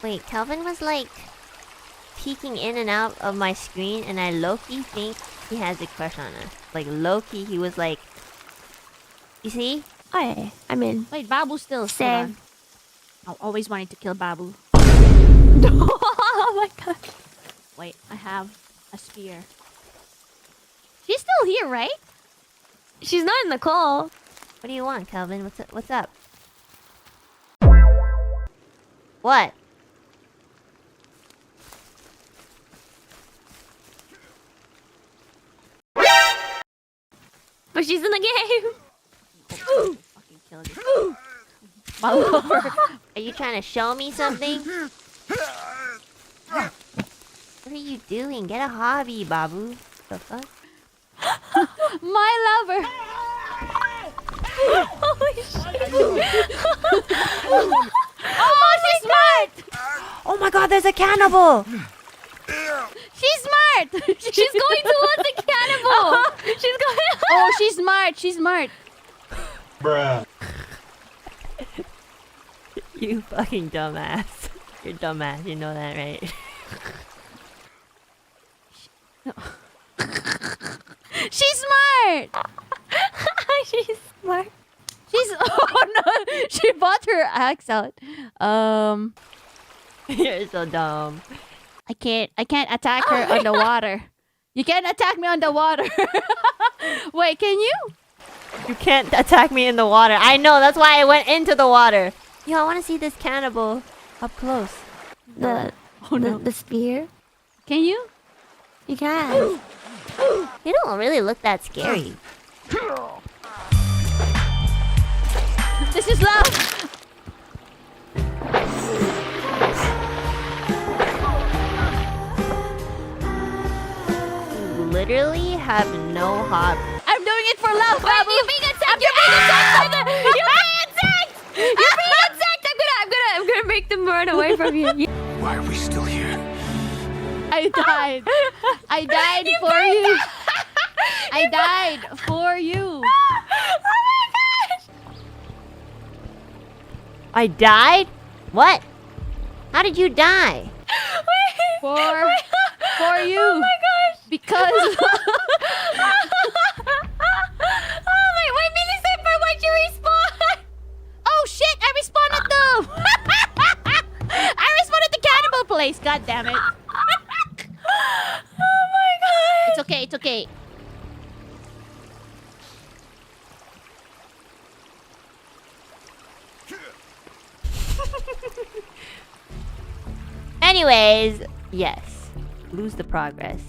Wait, Kelvin was like peeking in and out of my screen, and I low-key think he has a crush on us. Like low-key, he was like, you see? Oh yeah, I'm in. Wait, Babu's still. Same. I always wanted to kill Babu. Oh my god. Wait, I have a spear. She's still here, right? She's not in the call. What do you want, Kelvin? What's up? What? But she's in the game. Fucking killed it. My lord. Are you trying to show me something? What are you doing? Get a hobby, Babu. The fuck? My lover. Holy shit. Oh, she's smart. Oh my god, there's a cannibal! She's smart. She's going towards the cannibal. She's going. Oh, she's smart. She's smart. Bruh. You fucking dumbass. You're dumbass, you know that, right? She's smart. She's smart. She's. Oh no. She bought her axe out. You're so dumb. I can't attack her on the water. You can't attack me on the water. Wait, can you? You can't attack me in the water. I know, that's why I went into the water. Yo, I want to see this cannibal up close. The the spear. Can you? You can. You don't really look that scary. This is love. You literally have no hobby. I'm doing it for love, Babu. You're being attacked. You're being attacked. You're being attacked. You're being attacked. I'm gonna make them run away from you. Why are we still here? I died. I died for you. I died for you. I died? What? How did you die? For you. Oh my gosh. Because Oh my. Wait, Millie, why'd you respawn? oh shit, I respawned at the I respawned at the cannibal place. God damn it. Oh my god. It's okay. It's okay. Anyways, yes. Lose the progress.